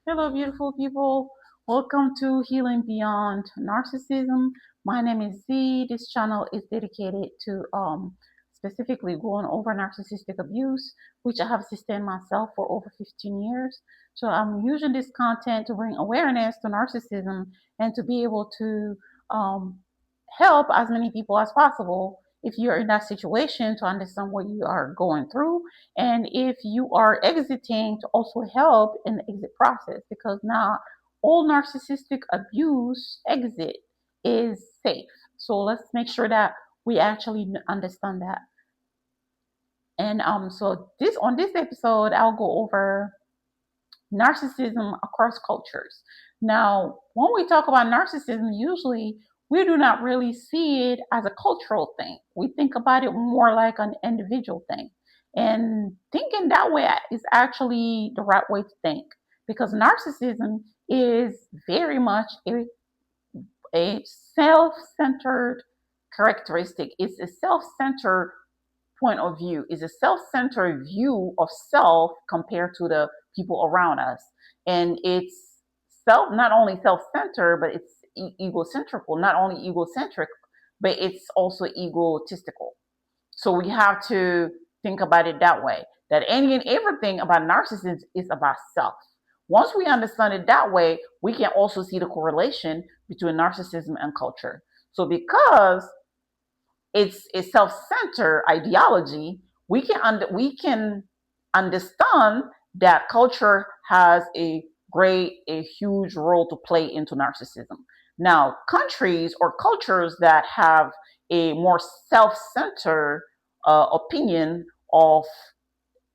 Hello, beautiful people. Welcome to Healing Beyond Narcissism. My name is Z. This channel is dedicated to specifically going over narcissistic abuse, which I have sustained myself for over 15 years. So I'm using this content to bring awareness to narcissism and to be able to um, help as many people as possible if you're in that situation to understand what you are going through, and if you are exiting, to also help in the exit process, because not all narcissistic abuse exit is safe. So let's make sure that we actually understand that. And so this on this episode, I'll go over narcissism across cultures. Now, when we talk about narcissism, usually we do not really see it as a cultural thing. We think about it more like an individual thing. And thinking that way is actually the right way to think, because narcissism is very much a self centered characteristic. It's a self centered point of view, is a self-centered view of self compared to the people around us. And it's not only self-centered, but it's egocentrical, not only egocentric, but it's also egotistical. So we have to think about it that way, that any and everything about narcissism is about self. Once we understand it that way, we can also see the correlation between narcissism and culture. So because it's a self-centered ideology, we can understand that culture has a huge role to play into narcissism. Now, countries or cultures that have a more self-centered opinion of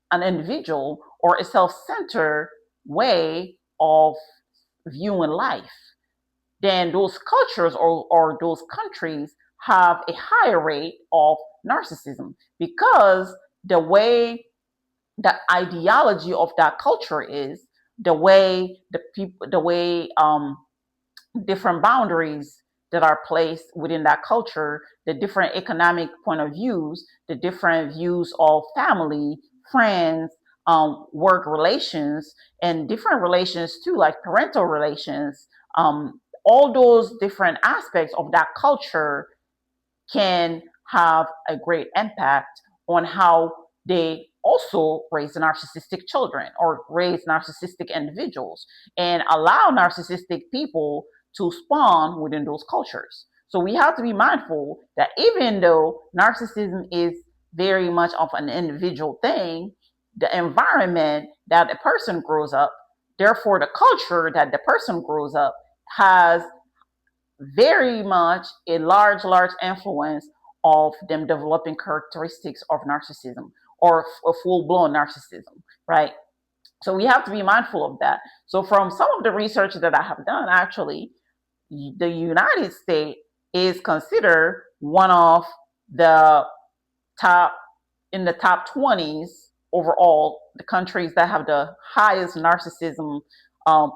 an individual, or a self-centered way of viewing life, then those cultures or those countries have a higher rate of narcissism, because the way the ideology of that culture is, the way different boundaries that are placed within that culture, the different economic point of views, the different views of family, friends, work relations, and different relations too, like parental relations. All those different aspects of that culture can have a great impact on how they also raise narcissistic children or raise narcissistic individuals, and allow narcissistic people to spawn within those cultures. So we have to be mindful that even though narcissism is very much of an individual thing, the environment that the person grows up, therefore the culture that the person grows up, has very much a large influence of them developing characteristics of narcissism, or a full-blown narcissism, right? So we have to be mindful of that. So from some of the research that I have done, actually, the United States is considered one of the top, in the top 20s overall, the countries that have the highest narcissism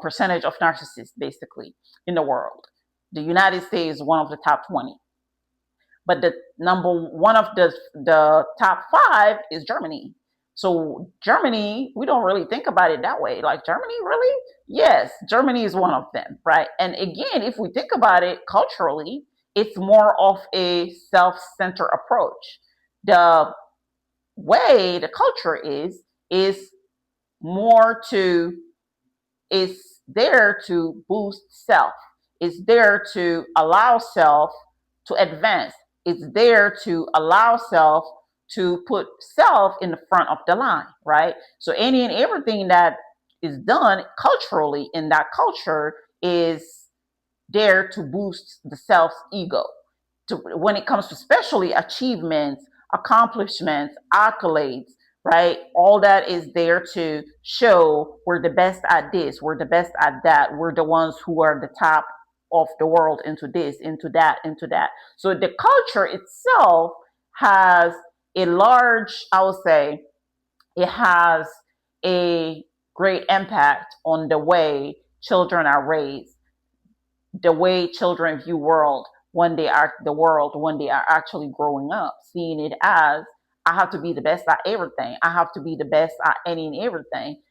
percentage of narcissists, basically, in the world. The United States is one of the top 20. But the number one of the top five is Germany. So Germany, we don't really think about it that way. Like, Germany, really? Yes, Germany is one of them, right? And again, if we think about it culturally, it's more of a self-centered approach. The way the culture is more to, is there to boost self. It's there to allow self to advance. It's there to allow self to put self in the front of the line, right? So any and everything that is done culturally in that culture is there to boost the self's ego. When it comes to especially achievements, accomplishments, accolades, right? All that is there to show we're the best at this, we're the best at that, we're the ones who are the top of the world into this, into that, into that. So the culture itself has a large, I would say, it has a great impact on the way children are raised, the way children view world when they are actually growing up, seeing it as, I have to be the best at everything. I have to be the best at any and everything.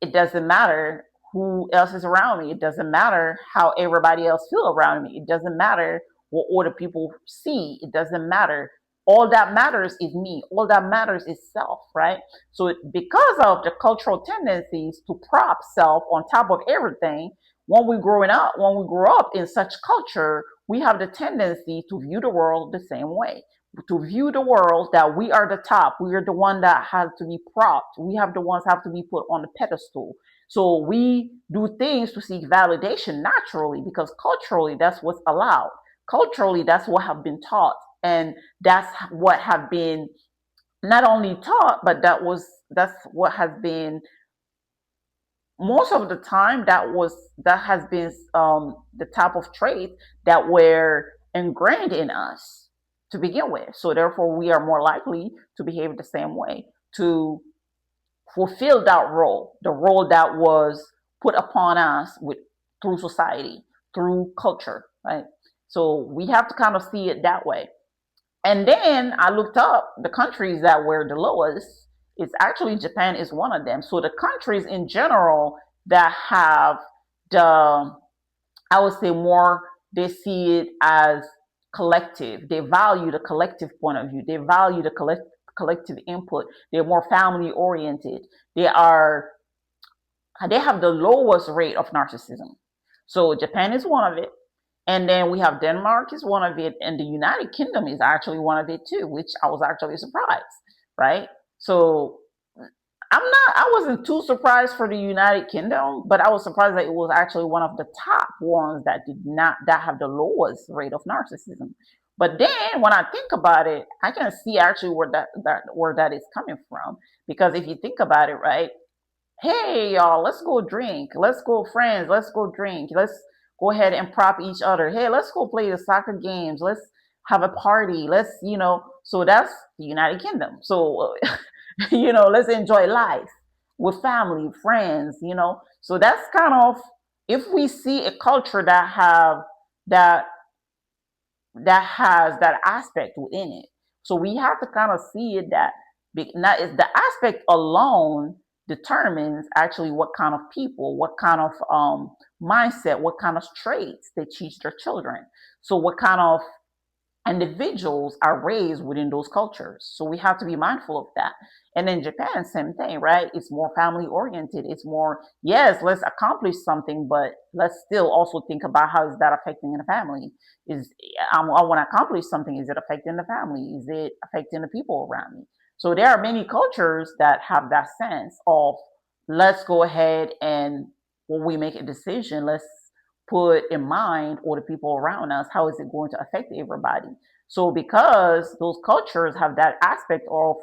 It doesn't matter who else is around me. It doesn't matter how everybody else feel around me. It doesn't matter what other people see. It doesn't matter. All that matters is me. All that matters is self, right? So because of the cultural tendencies to prop self on top of everything, when we grow up in such culture, we have the tendency to view the world the same way, to view the world that we are the top, we are the one that has to be propped, we have the ones have to be put on the pedestal. So we do things to seek validation naturally because culturally that's what's allowed. Culturally, that's what have been taught, and that's what have been not only taught, but that's what has been most of the time that has been the type of traits that were ingrained in us to begin with. So therefore, we are more likely to behave the same way, to fulfill that role, the role that was put upon us with through society, through culture, right? So we have to kind of see it that way. And then I looked up the countries that were the lowest. It's actually Japan is one of them. So the countries in general that have the, I would say more, they see it as collective. They value the collective point of view. They value the collective input. They're more family oriented. They are, they have the lowest rate of narcissism. So Japan is one of it. And then we have Denmark is one of it, and the United Kingdom is actually one of it too, which I was actually surprised, right? So I wasn't too surprised for the United Kingdom, but I was surprised that it was actually one of the top ones that did not, that have the lowest rate of narcissism. But then when I think about it, I can see actually where that is coming from. Because if you think about it, right? Hey y'all, let's go drink. Let's go friends. Let's go drink. Let's go ahead and prop each other. Hey, let's go play the soccer games. Let's have a party. Let's, so that's the United Kingdom. So, let's enjoy life with family, friends, So that's kind of, if we see a culture that that has that aspect within it. So we have to kind of see it that not is the aspect alone determines actually what kind of people, what kind of mindset, what kind of traits they teach their children. So what kind of individuals are raised within those cultures. So we have to be mindful of that. And in Japan, same thing, right? It's more family oriented. It's more, yes, let's accomplish something, but let's still also think about how is that affecting the family. I want to accomplish something. Is it affecting the family? Is it affecting the people around me? So there are many cultures that have that sense of let's go ahead and when we make a decision, let's put in mind or the people around us, how is it going to affect everybody? So because those cultures have that aspect of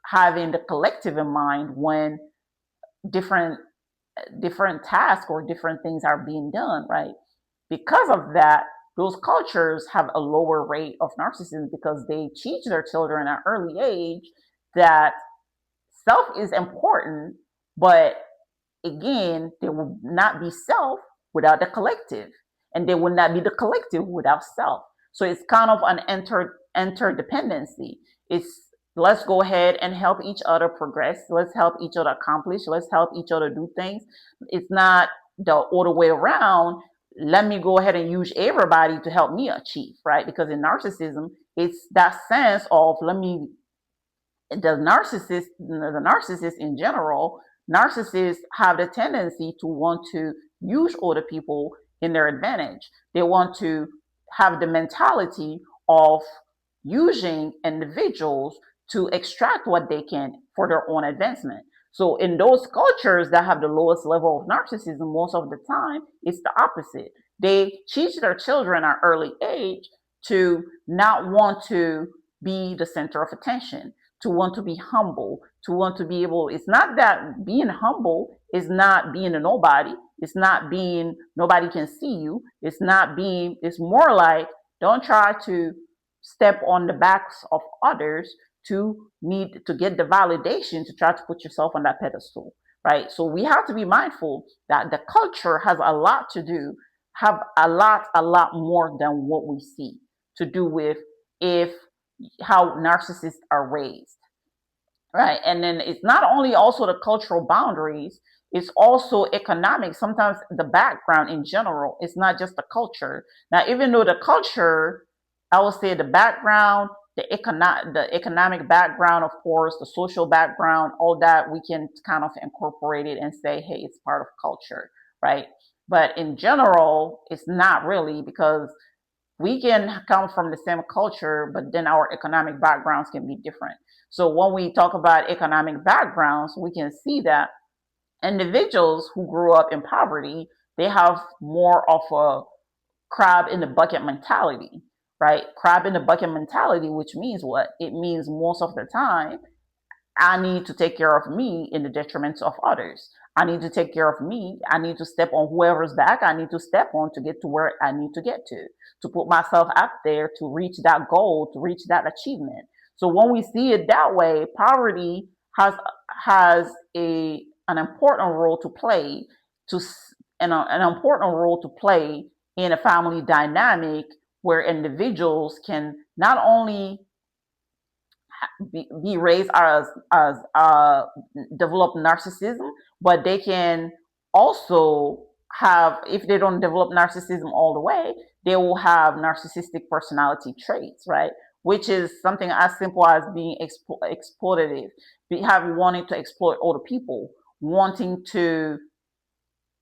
having the collective in mind when different different tasks or different things are being done, right? Because of that, those cultures have a lower rate of narcissism because they teach their children at an early age that self is important, but again, there will not be self without the collective, and there will not be the collective without self. So it's kind of an interdependency. It's let's go ahead and help each other progress. Let's help each other accomplish. Let's help each other do things. It's not the other way around. Let me go ahead and use everybody to help me achieve, right? Because in narcissism, it's that sense of the narcissist in general, narcissists have the tendency to want to use other people in their advantage. They want to have the mentality of using individuals to extract what they can for their own advancement. So in those cultures that have the lowest level of narcissism, most of the time, it's the opposite. They teach their children at early age to not want to be the center of attention, to want to be humble, to want to be able, it's not that being humble is not being a nobody. It's not being nobody can see you. It's not being, it's more like don't try to step on the backs of others to need to get the validation to try to put yourself on that pedestal, right? So we have to be mindful that the culture has a lot to do, have a lot more than what we see to do with if how narcissists are raised, right? And then it's not only also the cultural boundaries, It's also economic. Sometimes the background in general, it's not just the culture. Now, even though the culture, I would say the background, the economic background, of course, the social background, all that we can kind of incorporate it and say, hey, it's part of culture, right? But in general, it's not really, because we can come from the same culture, but then our economic backgrounds can be different. So when we talk about economic backgrounds, we can see that individuals who grew up in poverty, they have more of a crab in the bucket mentality, right? Crab in the bucket mentality, which means what? It means most of the time I need to take care of me in the detriment of others. I need to take care of me. I need to step on whoever's back I need to step on to get to where I need to put myself out there to reach that goal, to reach that achievement. So when we see it that way, poverty has an important role to play to an important role to play in a family dynamic where individuals can not only be raised as develop narcissism, but they can also have, if they don't develop narcissism all the way, they will have narcissistic personality traits, right? Which is something as simple as being exploitative, wanting to exploit other people, wanting to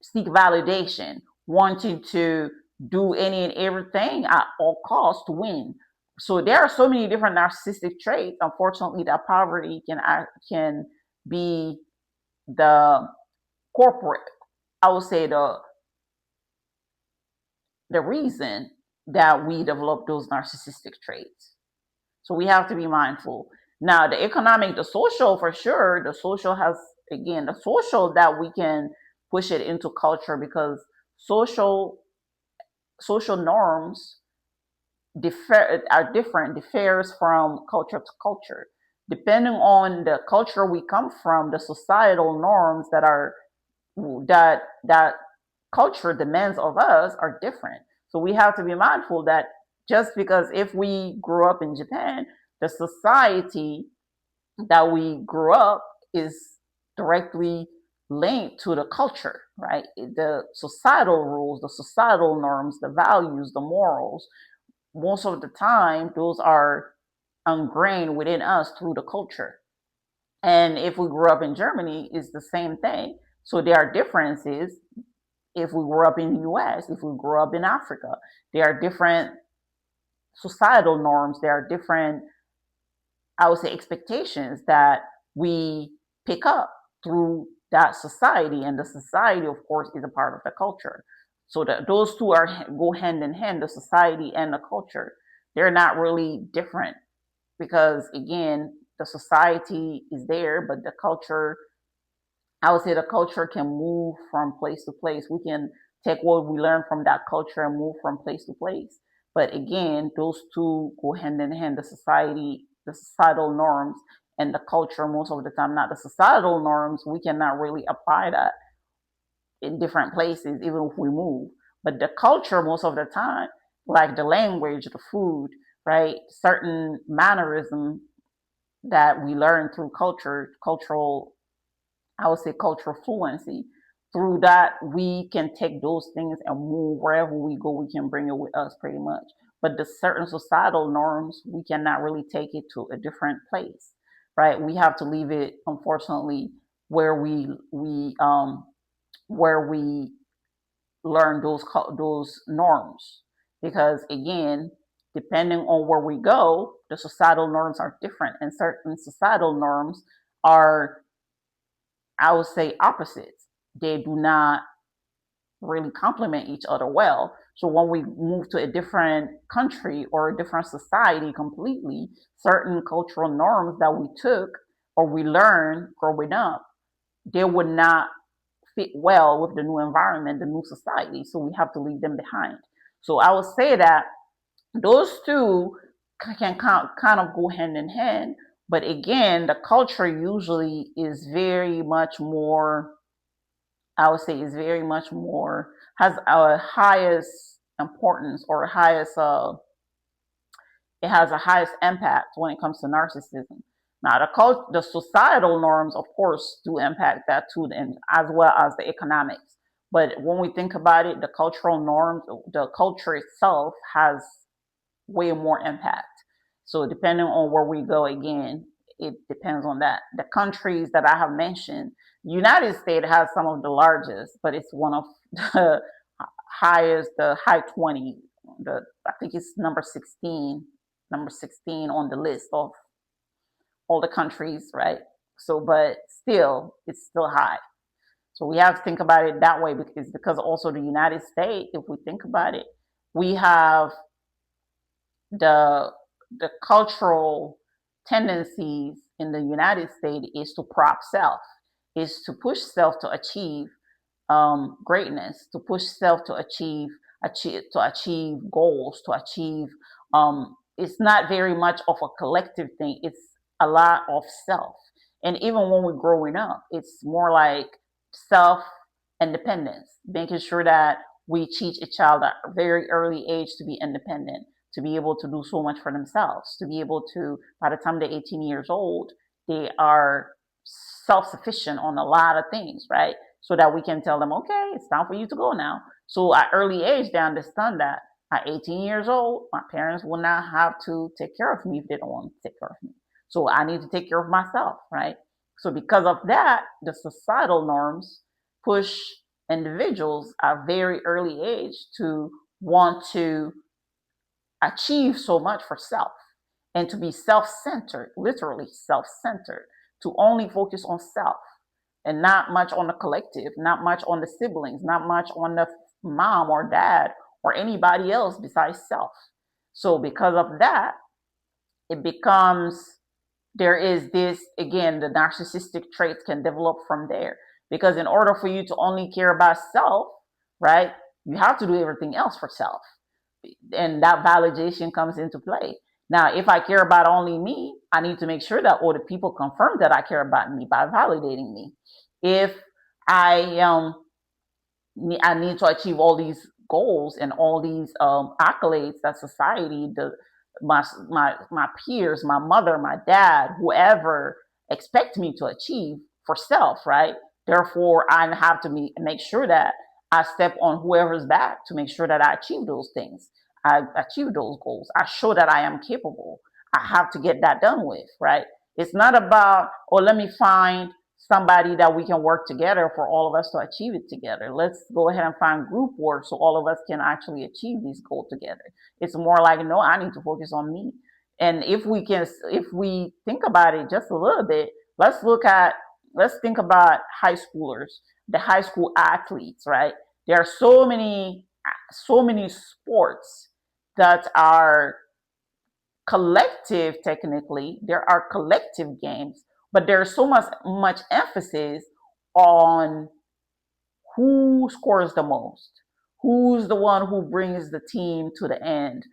seek validation, wanting to do any and everything at all costs to win. So there are so many different narcissistic traits. Unfortunately, that poverty can be the corporate. I would say the reason that we develop those narcissistic traits. So we have to be mindful. Now, the economic, the social, for sure, the social has, again, the social that we can push it into culture, because social social norms differs from culture to culture. Depending on the culture we come from, the societal norms that culture demands of us are different. So we have to be mindful that just because if we grew up in Japan, the society that we grew up is directly linked to the culture, right? The societal rules, the societal norms, the values, the morals, most of the time, those are ingrained within us through the culture. And if we grew up in Germany, it's the same thing. So there are differences if we grew up in the US, if we grew up in Africa. There are different societal norms, there are different, I would say, expectations that we pick up through that society, and the society, of course, is a part of the culture. So that those two are go hand in hand, the society and the culture. They're not really different, because again, the society is there, but the culture, I would say, the culture can move from place to place. We can take what we learn from that culture and move from place to place. But again, those two go hand in hand, the society, the societal norms, and the culture most of the time. Not the societal norms, we cannot really apply that in different places, even if we move. But the culture most of the time, like the language, the food, right? Certain mannerism that we learn through cultural, I would say, cultural fluency. Through that, we can take those things and move wherever we go. We can bring it with us pretty much. But the certain societal norms, we cannot really take it to a different place, right? We have to leave it, unfortunately, where we learn those norms, because again, depending on where we go, the societal norms are different, and certain societal norms are, I would say, opposites. They do not really complement each other well. So when we move to a different country or a different society completely, certain cultural norms that we took or we learned growing up, they would not fit well with the new environment, the new society. So we have to leave them behind. So I would say that those two can kind of go hand in hand. But again, the culture usually is very much more, I would say, is very much more, has a highest importance, or highest, it has a highest impact when it comes to narcissism. Now, the societal norms, of course, do impact that too, and as well as the economics. But when we think about it, the cultural norms, the culture itself has way more impact. So depending on where we go, again, it depends on that. The countries that I have mentioned, United States has some of the largest, but it's one of the highest, the high 20. I think it's number 16 on the list of all the countries, right? So, but still, it's still high. So we have to think about it that way, because also the United States, if we think about it, we have the the cultural tendencies in the United States is to prop self, is to push self to achieve greatness, to push self to achieve goals, to achieve. It's not very much of a collective thing. It's a lot of self. And even when we're growing up, it's more like self independence, making sure that we teach a child at a very early age to be independent, to be able to do so much for themselves, to be able to, by the time they're 18 years old, they are self sufficient on a lot of things, right? So that we can tell them, okay, it's time for you to go now. So at early age, they understand that at 18 years old, my parents will not have to take care of me if they don't want to take care of me. So I need to take care of myself, right? So because of that, the societal norms push individuals at very early age to want to achieve so much for self and to be self-centered, literally self-centered, to only focus on self and not much on the collective, not much on the siblings, not much on the mom or dad or anybody else besides self. So because of that, it becomes, there is this, again, the narcissistic traits can develop from there. Because in order for you to only care about self, right, you have to do everything else for self. And that validation comes into play. Now, if I care about only me, I need to make sure that other people confirm that I care about me by validating me. If I I need to achieve all these goals and all these accolades that society, my peers, my mother, my dad, whoever expect me to achieve for self, right? Therefore, I have to make sure that I step on whoever's back to make sure that I achieve those things. I achieve those goals. I show that I am capable. I have to get that done with, right? It's not about, oh, let me find somebody that we can work together for all of us to achieve it together. Let's go ahead and find group work so all of us can actually achieve this goal together. It's more like, no, I need to focus on me. And if we think about it just a little bit, let's think about high schoolers, the high school athletes, right? There are so many sports that are collective. Technically, there are collective games, but there's so much emphasis on who scores the most, who's the one who brings the team to the end,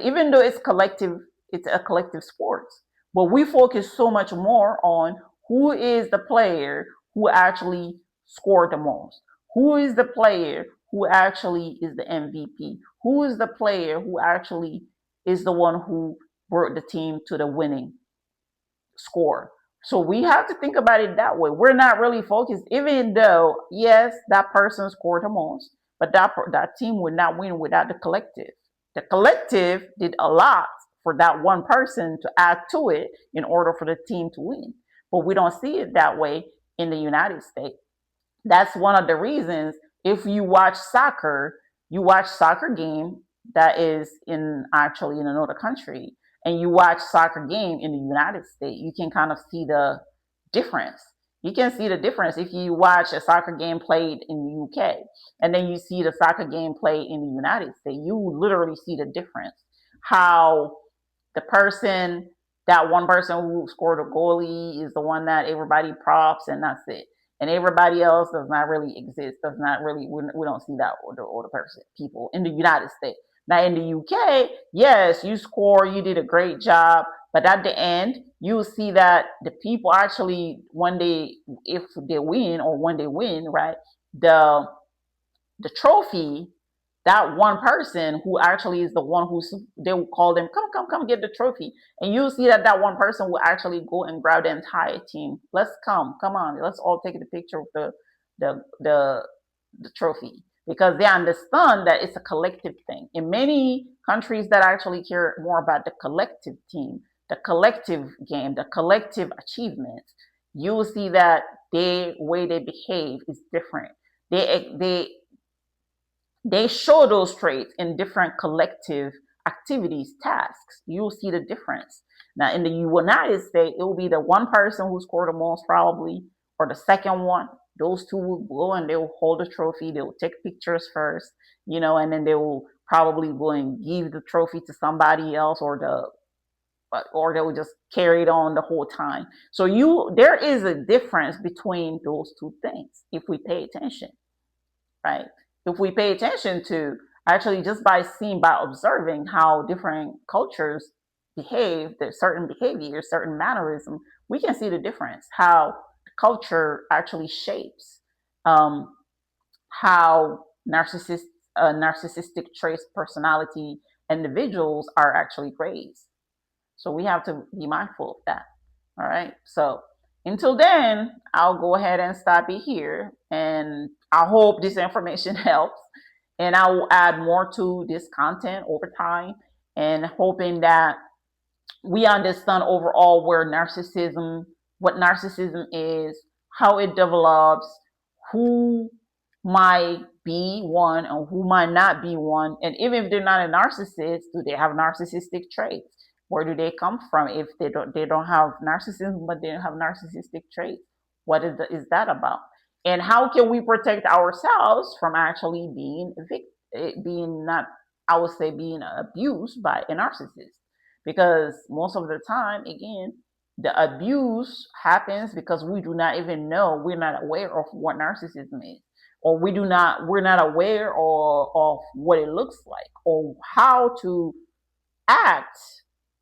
even though it's a collective sport, but we focus so much more on who is the player who actually scored the most, who is the player who actually is the MVP, who is the player who actually is the one who brought the team to the winning score. So we have to think about it that way. We're not really focused, even though, yes, that person scored the most, but that team would not win without the collective. The collective did a lot for that one person to add to it in order for the team to win. But we don't see it that way in the United States. That's one of the reasons, if you watch soccer, you watch soccer game that is in another country, and you watch soccer game in the United States, you can kind of see the difference. You can see the difference if you watch a soccer game played in the UK and then you see the soccer game played in the United States. You literally see the difference. How the person, that one person who scored a goalie is the one that everybody props, and that's it. And everybody else does not really exist. Does not really, we don't see that older person, people in the United States. Now in the UK, yes, you score, you did a great job, but at the end, you'll see that the people actually, if they win or when they win, right, the trophy that one person who actually is the one who they will call them, come get the trophy, and you'll see that that one person will actually go and grab the entire team. Let's come on, let's all take the picture of the the the trophy, because they understand that it's a collective thing. In many countries that actually care more about the collective team, the collective game, the collective achievements, you will see that the way they behave is different. They show those traits in different collective activities, tasks. You'll see the difference. Now, in the United States, it will be the one person who scored the most, probably, or the second one. Those two will go and they will hold the trophy. They will take pictures first, and then they will probably go and give the trophy to somebody else, or they will just carry it on the whole time. So there is a difference between those two things if we pay attention, right? If we pay attention to, actually, just by observing how different cultures behave, there's certain behaviors, certain mannerism, we can see the difference, how culture actually shapes how narcissistic traits, personality individuals are actually raised. So we have to be mindful of that. All right. So until then, I'll go ahead and stop it here. And I hope this information helps. And I will add more to this content over time, and hoping that we understand overall what narcissism is, how it develops, who might be one and who might not be one. And even if they're not a narcissist, do they have narcissistic traits? Where do they come from if they don't have narcissism, but they don't have narcissistic traits? What is that about? And how can we protect ourselves from actually being not, I would say, being abused by a narcissist? Because most of the time, again, the abuse happens because we do not even know, we're not aware of what narcissism is, or we're not aware of what it looks like, or how to act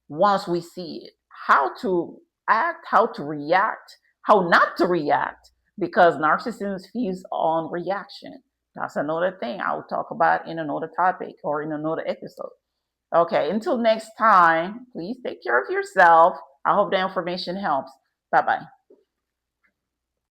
once we see it, how to act, how to react, how not to react, because narcissism feeds on reaction. That's another thing I'll talk about in another topic or in another episode. Okay, until next time, please take care of yourself. I hope the information helps. Bye bye.